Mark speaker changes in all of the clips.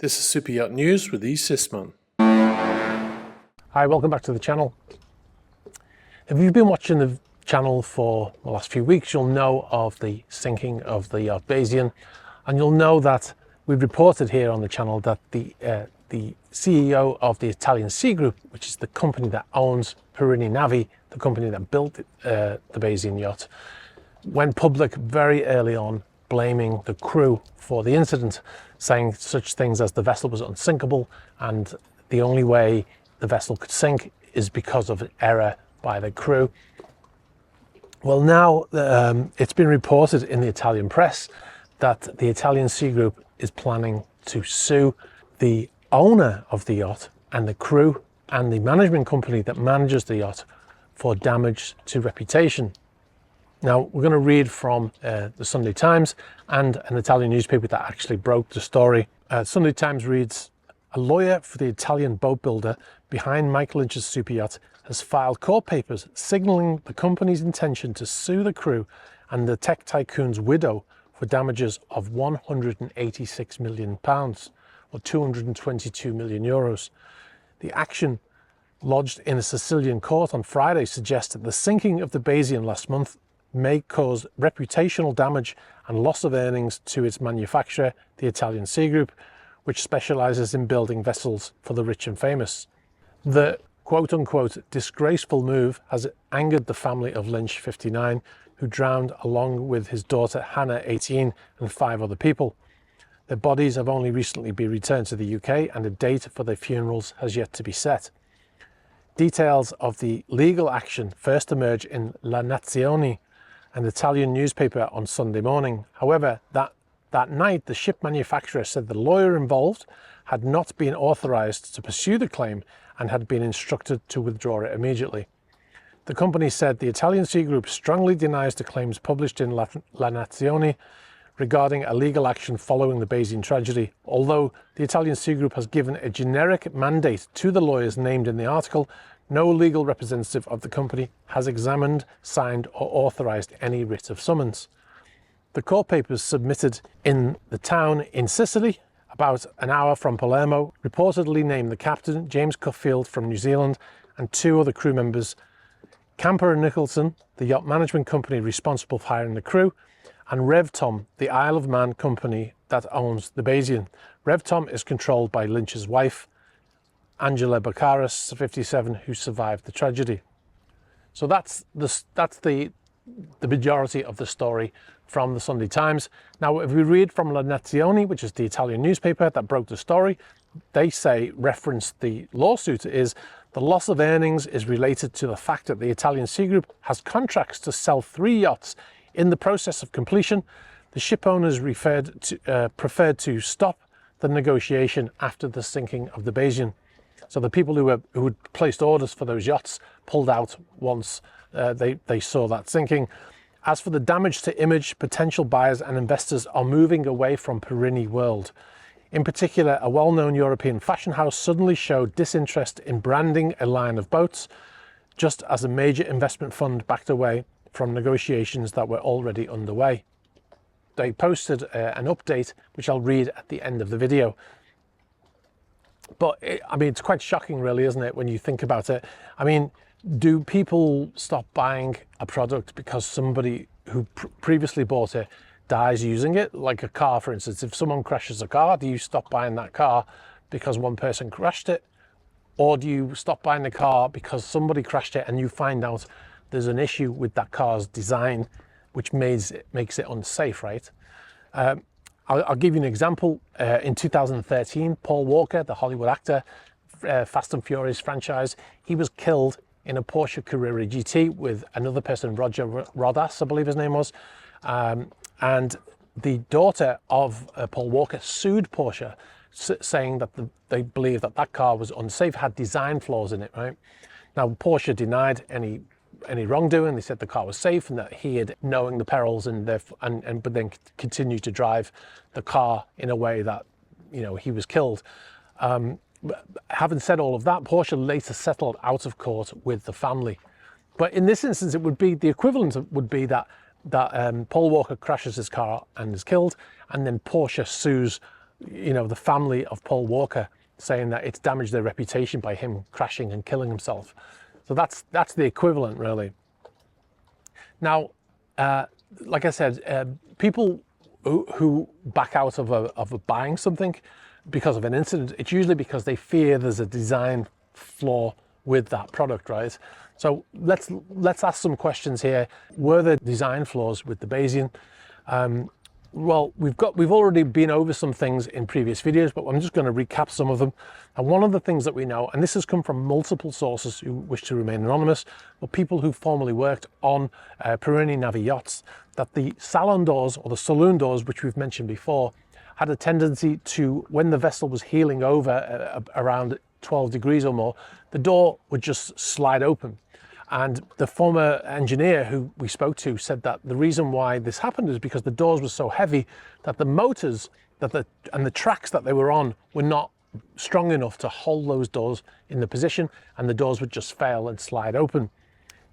Speaker 1: This is Super Yacht News with E. Sisman.
Speaker 2: Hi, welcome back to the channel. If you've been watching the channel for the last few weeks, you'll know of the sinking of the yacht Bayesian, and you'll know that we've reported here on the channel that the CEO of the Italian Sea Group, which is the company that owns Perini Navi, the company that built the Bayesian yacht, went public very early on, blaming the crew for the incident, saying such things as the vessel was unsinkable and the only way the vessel could sink is because of an error by the crew. Well, now it's been reported in the Italian press that the Italian Sea Group is planning to sue the owner of the yacht and the crew and the management company that manages the yacht for damage to reputation. Now, we're going to read from the Sunday Times and an Italian newspaper that actually broke the story. Sunday Times reads, "A lawyer for the Italian boat builder behind Mike Lynch's super yacht has filed court papers signaling the company's intention to sue the crew and the tech tycoon's widow for damages of £186 million, or 222 million euros. The action lodged in a Sicilian court on Friday suggests that the sinking of the Bayesian last month may cause reputational damage and loss of earnings to its manufacturer, the Italian Sea Group, which specializes in building vessels for the rich and famous. The quote-unquote disgraceful move has angered the family of Lynch, 59, who drowned along with his daughter Hannah, 18, and 5 other people. Their bodies have only recently been returned to the UK, and a date for their funerals has yet to be set. Details of the legal action first emerged in La Nazione, an Italian newspaper, on Sunday morning. However, that night, the ship manufacturer said the lawyer involved had not been authorized to pursue the claim and had been instructed to withdraw it immediately. The company said the Italian Sea Group strongly denies the claims published in La Nazione regarding a legal action following the Bayesian tragedy, although the Italian Sea Group has given a generic mandate to the lawyers named in the article. No legal representative of the company has examined, signed, or authorized any writ of summons. The court papers submitted in the town in Sicily, about an hour from Palermo, reportedly named the captain, James Cuffield from New Zealand, and 2 other crew members, Camper and Nicholson, the yacht management company responsible for hiring the crew, and RevTom, the Isle of Man company that owns the Bayesian. RevTom is controlled by Lynch's wife, Angela Baccaris, 57, who survived the tragedy. So that's the majority of the story from the Sunday Times. Now, if we read from La Nazione, which is the Italian newspaper that broke the story, they reference the lawsuit is the loss of earnings is related to the fact that the Italian Sea Group has contracts to sell 3 yachts in the process of completion. The ship owners preferred to stop the negotiation after the sinking of the Bayesian. So the people who had placed orders for those yachts pulled out once they saw that sinking. As for the damage to image, potential buyers and investors are moving away from Perini World. In particular, a well-known European fashion house suddenly showed disinterest in branding a line of boats, just as a major investment fund backed away from negotiations that were already underway. They posted an update, which I'll read at the end of the video. But it's quite shocking, really, isn't it, when you think about it? I mean, do people stop buying a product because somebody who previously bought it dies using it? Like a car, for instance. If someone crashes a car, do you stop buying that car because one person crashed it? Or do you stop buying the car because somebody crashed it and you find out there's an issue with that car's design, which makes it unsafe, right? I'll give you an example. In 2013, Paul Walker, the Hollywood actor, Fast and Furious franchise, he was killed in a Porsche Carrera GT with another person, Roger Rodas, I believe his name was. And the daughter of Paul Walker sued Porsche, saying that they believe that car was unsafe, had design flaws in it, right? Now, Porsche denied any wrongdoing. They said the car was safe and that he had knowing the perils but then continued to drive the car in a way that, he was killed. Having said all of that, Porsche later settled out of court with the family. But in this instance, it would be the equivalent would be that Paul Walker crashes his car and is killed, and then Porsche sues the family of Paul Walker, saying that it's damaged their reputation by him crashing and killing himself. So that's the equivalent, really. Now, like I said, people who back out of buying something because of an incident, it's usually because they fear there's a design flaw with that product, right? So let's ask some questions here. Were there design flaws with the Bayesian? Well, we've already been over some things in previous videos, but I'm just going to recap some of them. And one of the things that we know, and this has come from multiple sources who wish to remain anonymous, but people who formerly worked on Perini Navi yachts, that the salon doors or the saloon doors, which we've mentioned before, had a tendency to, when the vessel was heeling over around 12 degrees or more, the door would just slide open. And the former engineer who we spoke to said that the reason why this happened is because the doors were so heavy that the motors and the tracks that they were on were not strong enough to hold those doors in the position, and the doors would just fail and slide open.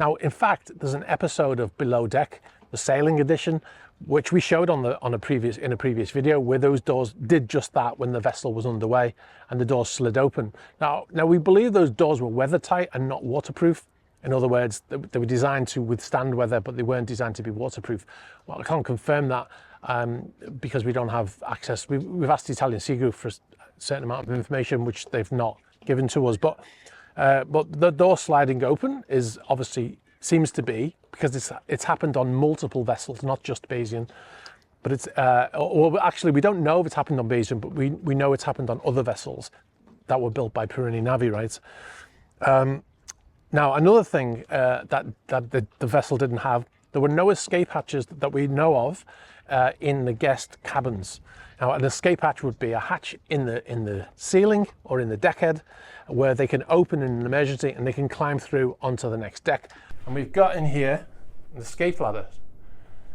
Speaker 2: Now, in fact, there's an episode of Below Deck, the sailing edition, which we showed in a previous video, where those doors did just that when the vessel was underway and the doors slid open. Now we believe those doors were weather tight and not waterproof. In other words, they were designed to withstand weather, but they weren't designed to be waterproof. Well, I can't confirm that because we don't have access. We've asked the Italian Sea Group for a certain amount of information, which they've not given to us. But the door sliding open is obviously seems to be because it's happened on multiple vessels, not just Bayesian. But it's or actually we don't know if it's happened on Bayesian, but we know it's happened on other vessels that were built by Perini Navi, right? Now, another thing that the vessel didn't have, there were no escape hatches that we know of in the guest cabins. Now, an escape hatch would be a hatch in the ceiling or in the deckhead where they can open in an emergency and they can climb through onto the next deck. And we've got in here an escape ladder.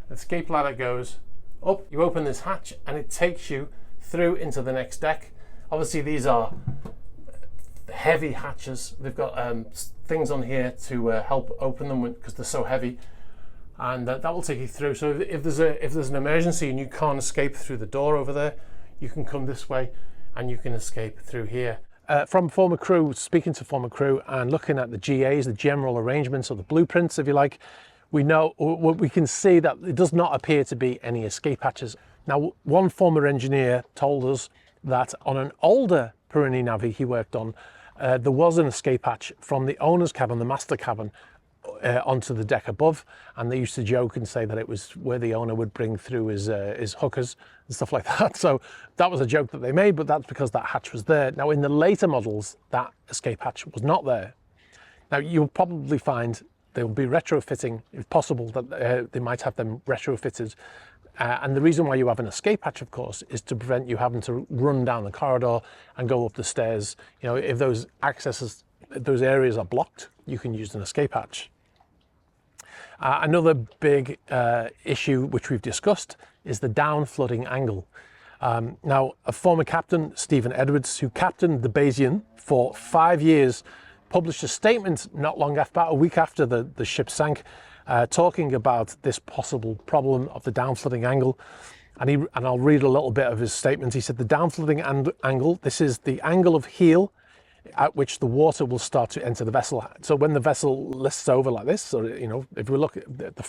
Speaker 2: The escape ladder goes up, you open this hatch and it takes you through into the next deck. Obviously, these are heavy hatches. They've got things on here to help open them because they're so heavy, and that will take you through. So if there's an emergency and you can't escape through the door over there, you can come this way and you can escape through here. From former crew, speaking to former crew and looking at the GAs, the general arrangements or the blueprints, if you like, we can see that it does not appear to be any escape hatches. Now, one former engineer told us that on an older Perini Navi he worked on, there was an escape hatch from the owner's cabin, the master cabin, onto the deck above, and they used to joke and say that it was where the owner would bring through his hookers and stuff like that. So that was a joke that they made, but that's because that hatch was there. Now, in the later models, that escape hatch was not there. Now, you'll probably find they'll be retrofitting, if possible, that they might have them retrofitted. And the reason why you have an escape hatch, of course, is to prevent you having to run down the corridor and go up the stairs. You know, if those areas are blocked, you can use an escape hatch. Another big issue which we've discussed is the down flooding angle. Now, a former captain, Stephen Edwards, who captained the Bayesian for 5 years, published a statement not long after, about a week after the ship sank, talking about this possible problem of the down flooding angle. And I'll read a little bit of his statement. He said, the down flooding angle, this is the angle of heel at which the water will start to enter the vessel. So when the vessel lists over like this, or, you know, if we look at the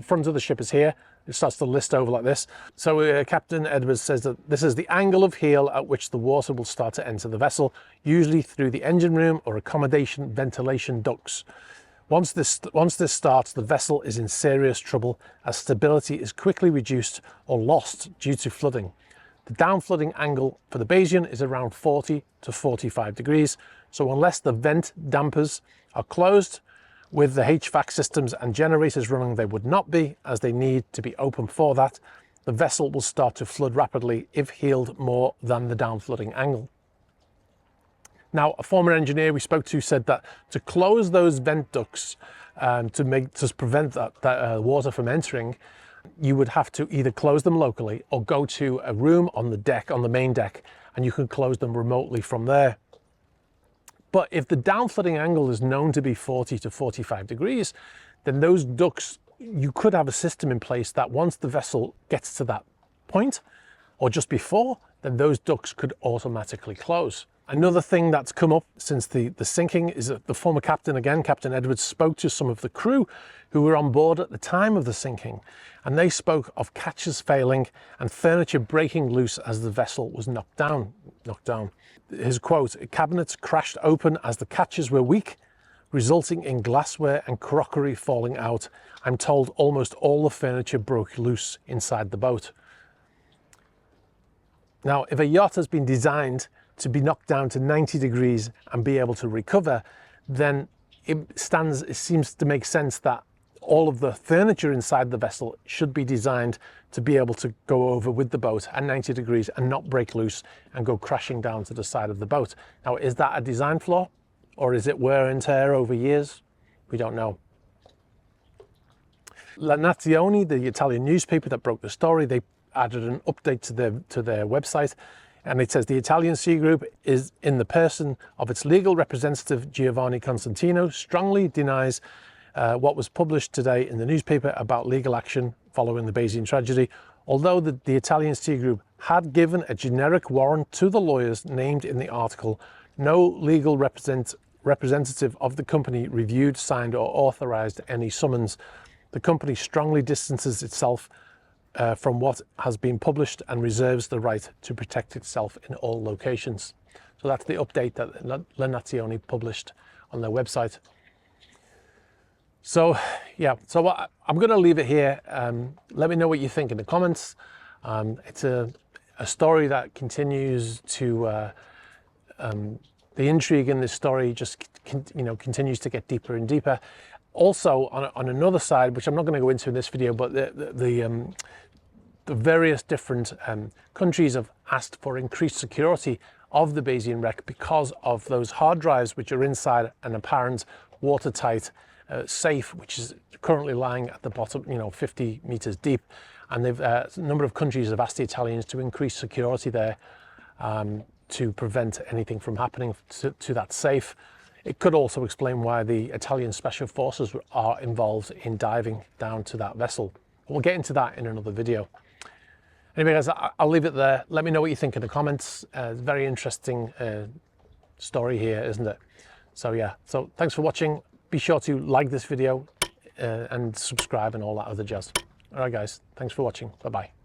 Speaker 2: front of the ship is here, it starts to list over like this. So Captain Edwards says that this is the angle of heel at which the water will start to enter the vessel, usually through the engine room or accommodation ventilation ducts. Once this starts, the vessel is in serious trouble as stability is quickly reduced or lost due to flooding. The down flooding angle for the Bayesian is around 40 to 45 degrees. So unless the vent dampers are closed with the HVAC systems and generators running, they would not be, as they need to be open for that. The vessel will start to flood rapidly if heeled more than the down flooding angle. Now, a former engineer we spoke to said that to close those vent ducts to prevent that water from entering, you would have to either close them locally or go to a room on the deck, on the main deck, and you can close them remotely from there. But if the down flooding angle is known to be 40 to 45 degrees, then those ducts, you could have a system in place that once the vessel gets to that point, or just before, then those ducts could automatically close. Another thing that's come up since the sinking is that the former captain, again, Captain Edwards, spoke to some of the crew who were on board at the time of the sinking, and they spoke of catches failing and furniture breaking loose as the vessel was knocked down. His quote, "Cabinets crashed open as the catches were weak, resulting in glassware and crockery falling out. I'm told almost all the furniture broke loose inside the boat." Now, if a yacht has been designed to be knocked down to 90 degrees and be able to recover, then it seems to make sense that all of the furniture inside the vessel should be designed to be able to go over with the boat at 90 degrees and not break loose and go crashing down to the side of the boat. Now, is that a design flaw, or is it wear and tear over years? We don't know. La Nazione, the Italian newspaper that broke the story, they added an update to their website, and it says the Italian Sea Group is, in the person of its legal representative Giovanni Constantino, strongly denies what was published today in the newspaper about legal action following the Bayesian tragedy. Although the Italian Sea Group had given a generic warrant to the lawyers named in the article, no legal representative of the company reviewed, signed or authorized any summons. The company strongly distances itself from what has been published and reserves the right to protect itself in all locations. So that's the update that La Nazione published on their website. So yeah, so I'm going to leave it here. Let me know what you think in the comments. It's a story that continues to, the intrigue in this story just continues to get deeper and deeper. Also, on another side, which I'm not going to go into in this video, but the various different countries have asked for increased security of the Bayesian wreck because of those hard drives which are inside an apparent watertight safe, which is currently lying at the bottom, 50 meters deep. And a number of countries have asked the Italians to increase security there to prevent anything from happening to that safe. It could also explain why the Italian special forces are involved in diving down to that vessel. We'll get into that in another video. Anyway, guys, I'll leave it there. Let me know what you think in the comments. Very interesting story here, isn't it? So yeah, so thanks for watching. Be sure to like this video and subscribe and all that other jazz. All right, guys, thanks for watching. Bye-bye.